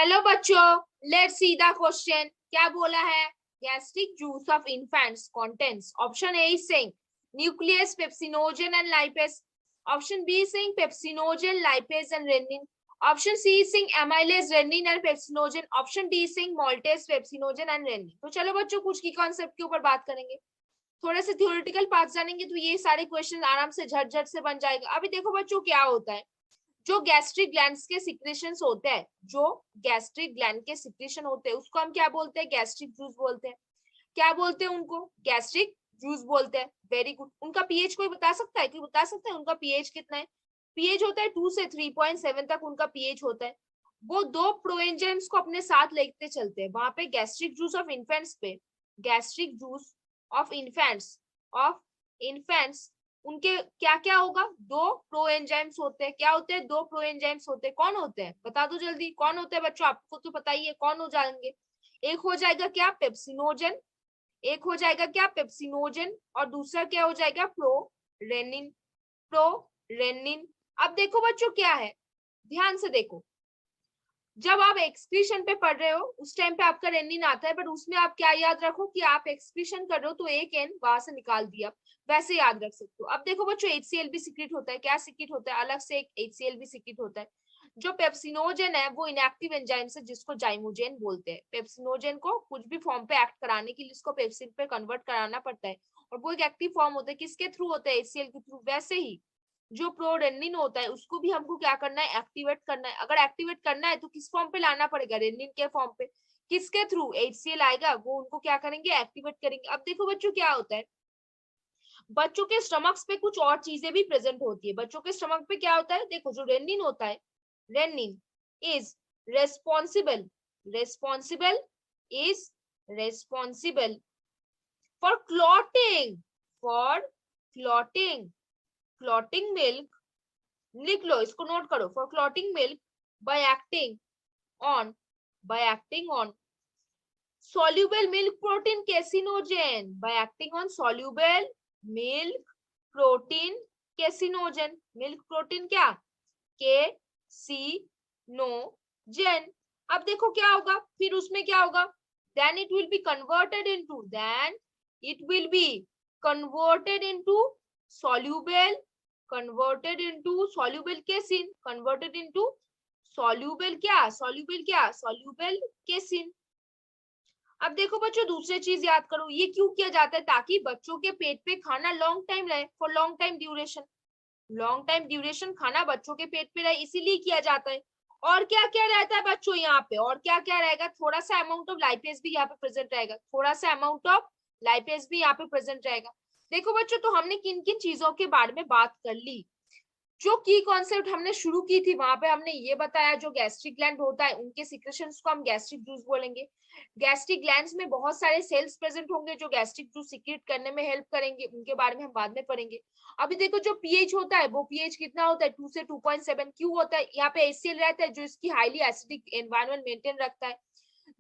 Hello बच्चों, let's see the question. क्या बोला है? Gastric juice of infants contents option A is saying nucleus, pepsinogen and lipase. Option B is saying pepsinogen, lipase and rennin. Option C is saying amylase, rennin and pepsinogen. Option D is saying maltase, pepsinogen and rennin. तो चलो बच्चों, कुछ की concept के ऊपर बात करेंगे, थोड़े से थ्योरेटिकल पार्ट जानेंगे तो ये सारे क्वेश्चन आराम से झट झट से बन जाएगा। अभी देखो बच्चों, क्या होता है, जो गैस्ट्रिक ग्लैंड्स के सिक्रेशंस होते हैं, जो गैस्ट्रिक ग्लैंड के सिक्रेशन होते हैं उसको हम क्या बोलते हैं? गैस्ट्रिक जूस बोलते हैं। क्या बोलते हैं उनको? गैस्ट्रिक जूस बोलते हैं। Very good. उनका पीएच कोई बता सकता है? कोई बता सकता है उनका पीएच कितना है? पीएच होता है 2 से 3.7 तक उनका पीएच होता है। वो दो प्रोएंजाइम्स को अपने साथ लेते चलते हैं वहां पे गैस्ट्रिक जूस ऑफ इन्फेंट्स पे। गैस्ट्रिक जूस ऑफ इन्फेंट्स उनके क्या क्या होगा? दो प्रो एंजाइम्स होते हैं। क्या होते हैं? दो प्रो एंजाइम्स होते हैं। कौन होते हैं? बता दो जल्दी, कौन होते हैं बच्चों? आपको तो पता ही है कौन हो जाएंगे। एक हो जाएगा क्या? पेप्सिनोजन। एक हो जाएगा क्या? पेप्सिनोजन। और दूसरा क्या हो जाएगा? प्रोरेनिन। प्रोरेनिन। अब देखो बच्चों, क्या है, ध्यान से देखो। जब आप एक्सक्रीशन पे पढ़ रहे हो उस टाइम पे आपका रेनिन आता है, बट उसमें आप क्या याद रखो कि आप एक्सक्रीशन कर रहे हो तो एक एन वहां से निकाल दिया, वैसे याद रख सकते हो। अब देखो बच्चों, एचसीएल भी सीक्रेट होता है। क्या सीक्रेट होता है? अलग से एक एचसीएल भी सीक्रेट होता है। जो पेप्सिनोजन है वो इनएक्टिव एंजाइम से, जिसको जाइमोजेन बोलते हैं। पेप्सिनोजन को कुछ भी फॉर्म पे एक्ट कराने के लिए इसको पेप्सिन पे कन्वर्ट कराना पड़ता है, और वो एक एक्टिव फॉर्म होता है। किसके थ्रू होता है? एचसीएल के थ्रू। वैसे ही जो प्रोरेनिन होता है उसको भी हमको क्या करना है? एक्टिवेट करना है। अगर एक्टिवेट करना है तो किस फॉर्म पे लाना पड़ेगा? रेनिन के फॉर्म पे। किसके थ्रू? एचसीएल आएगा, वो उनको क्या करेंगे? एक्टिवेट करेंगे। अब देखो बच्चों, क्या होता है, बच्चों के स्टमक्स पे कुछ और चीजें भी प्रेजेंट होती है। बच्चों के स्टमक पे क्या होता है? देखो, जो रेनिन होता है, rennin is responsible responsible is responsible for clotting for clotting clotting milk. लिख लो, इसको नोट करो। For clotting milk on by acting on soluble milk protein carcinogen by acting on soluble milk protein carcinogen। milk protein क्या? carcinogen। अब देखो क्या होगा, फिर उसमें क्या होगा? then it will be converted into soluble casein, soluble casein। अब देखो बच्चों, दूसरी चीज याद करो, ये क्यों किया जाता है? ताकि बच्चों के पेट पे खाना लॉन्ग टाइम रहे, फॉर लॉन्ग टाइम ड्यूरेशन खाना बच्चों के पेट पे रहे, इसीलिए किया जाता है। और क्या क्या रहता है बच्चों यहाँ पे? और क्या क्या रहेगा? थोड़ा सा अमाउंट ऑफ लाइपेज भी यहाँ पे प्रेजेंट रहेगा। देखो बच्चों, तो हमने किन किन चीजों के बारे में बात कर ली। जो की कॉन्सेप्ट हमने शुरू की थी वहां पे हमने ये बताया, जो गैस्ट्रिक ग्लैंड होता है उनके सिक्रेशंस को हम गैस्ट्रिक जूस बोलेंगे। गैस्ट्रिक ग्लैंड्स में बहुत सारे सेल्स प्रेजेंट होंगे जो गैस्ट्रिक जूस सीक्रेट करने में हेल्प करेंगे, उनके बारे में हम बाद में पढ़ेंगे। अभी देखो, जो पीएच होता है वो पीएच कितना होता है? 2 से 2.7। क्यों होता है? यहाँ पे एचसीएल रहता है जो इसकी हाईली एसिडिक एनवायरनमेंट मेंटेन रखता है।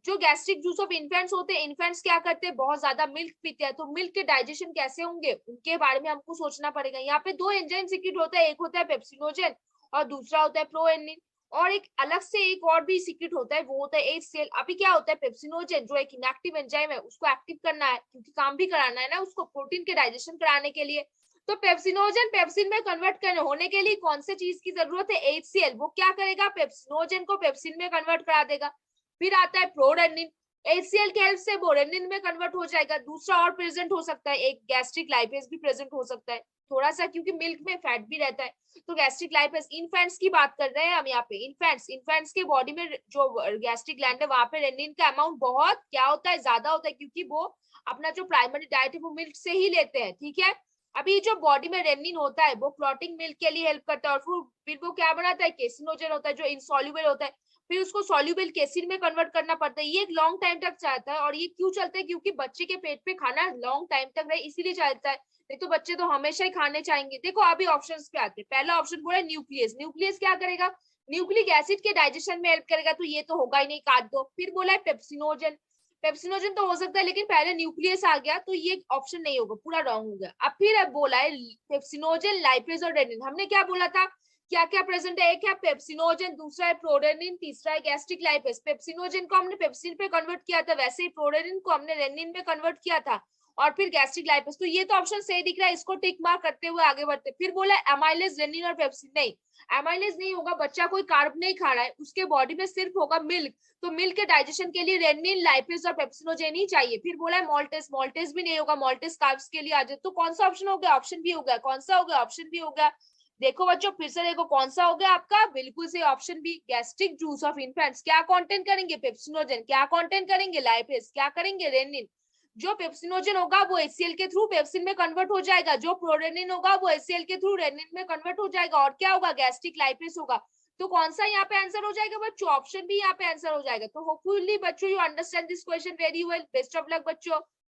जो गैस्ट्रिक जूस ऑफ इन्फेंट्स होते हैं, इन्फेंट्स क्या करते हैं? बहुत ज्यादा मिल्क पीते हैं, तो मिल्क के डाइजेशन कैसे होंगे उनके बारे में हमको सोचना पड़ेगा। यहाँ पे दो एंजाइम सीक्रेट होता है, एक होता है पेप्सिनोजन और दूसरा होता है प्रोएनिन। और एक अलग से एक और भी सीक्रेट होता है, वो होता है एचसीएल। अभी क्या होता है, पेप्सिनोजन जो एक इनएक्टिव एंजाइम है उसको एक्टिव करना है, क्योंकि काम भी कराना है ना उसको, प्रोटीन के डाइजेशन कराने के लिए। तो पेप्सिनोजन पेप्सिन में कन्वर्ट करने होने के लिए कौन से चीज की जरूरत है? एचसीएल। वो क्या करेगा? पेप्सिनोजन को पेप्सिन में कन्वर्ट करा देगा। फिर आता है प्रोरेनिन, एचसीएल के हेल्प से बोरेनिन में कन्वर्ट हो जाएगा। दूसरा और प्रेजेंट हो सकता है, एक गैस्ट्रिक लाइपेज भी प्रेजेंट हो सकता है थोड़ा सा, क्योंकि मिल्क में फैट भी रहता है। तो गैस्ट्रिक लाइपेज, इन्फेंट्स की बात कर रहे हैं हम यहाँ पे। इन्फेंट्स के बॉडी में जो गैस्ट्रिक ग्लैंड है वहां पे रेनिन का अमाउंट बहुत क्या होता है? ज्यादा होता है, क्योंकि वो अपना जो प्राइमरी डाइट है वो मिल्क से ही लेते हैं। ठीक है, अभी जो बॉडी में रेनिन होता है वो क्लॉटिंग मिल्क के लिए हेल्प करता है, और फिर वो क्या बनाता है? केसिनोजन होता है जो इनसॉल्युबल होता है, फिर उसको सॉल्युबल केसिन में कन्वर्ट करना पड़ता है। ये एक लॉन्ग टाइम तक चलता है, और ये क्यों चलता है? क्योंकि बच्चे के पेट पे खाना लॉन्ग टाइम तक रहे, इसीलिए चलता है। नहीं तो बच्चे तो हमेशा ही खाने चाहेंगे। देखो अभी ऑप्शंस पे आते हैं। पहला ऑप्शन बोला न्यूक्लियस। न्यूक्लियस क्या करेगा? न्यूक्लिक एसिड के डाइजेशन में हेल्प करेगा, तो ये तो होगा ही नहीं, काट दो। फिर बोला है पेप्सिनोजन। पेप्सिनोजन तो हो सकता है, लेकिन पहले न्यूक्लियस आ गया तो ये ऑप्शन नहीं होगा, पूरा रॉन्ग हो गया। अब फिर अब बोला है पेप्सिनोजन, लाइपेज और रेनिन। हमने क्या बोला था? क्या क्या प्रेजेंट है, एक है पेप्सिनोजन, दूसरा है प्रोरेनिन, तीसरा है गैस्ट्रिक लाइपेज। पेप्सिनोजन को हमने पेप्सिन पे कन्वर्ट किया था, वैसे ही प्रोरेनिन को हमने रेनिन पे कन्वर्ट किया था, और फिर गैस्ट्रिक लाइपेज। तो ये तो ऑप्शन सही दिख रहा है, इसको टिक मार्क करते हुए आगे बढ़ते। फिर बोला एमाइलेज, रेनिन और पेप्सिन, नहीं एमाइलेज नहीं होगा, बच्चा कोई कार्ब नहीं खा रहा है, उसके बॉडी में सिर्फ होगा मिल्क, तो मिल्क के डाइजेशन के लिए रेनिन, लाइपेज और पेप्सिनोजेन ही चाहिए। फिर बोला है मॉल्टेस, मॉल्टेस भी नहीं होगा, मॉल्टेस कार्ब्स के लिए आ जाए। तो कौन सा ऑप्शन हो गया, ऑप्शन बी हो गया। कौन सा हो गया, ऑप्शन बी हो गया। देखो बच्चों फिर से देखो कौन सा हो गया आपका, बिल्कुल से option B, gastric juice of infants क्या कंटेंट करेंगे, पेप्सिनोजन, क्या कंटेंट करेंगे, लाइपेज, क्या करेंगे, रेनिन। जो पेप्सिनोजन होगा वो HCl के थ्रू पेप्सिन में कन्वर्ट हो जाएगा, जो प्रोरेनिन होगा वो HCl के थ्रू रेनिन में कन्वर्ट हो जाएगा, और क्या होगा, गैस्ट्रिक लाइपेज होगा। तो कौन सा यहाँ पे आंसर हो जाएगा बच्चों, ऑप्शन बी यहाँ पे आंसर हो जाएगा। तो होपफुली बच्चों you understand this question very well. Best of luck बच्चों।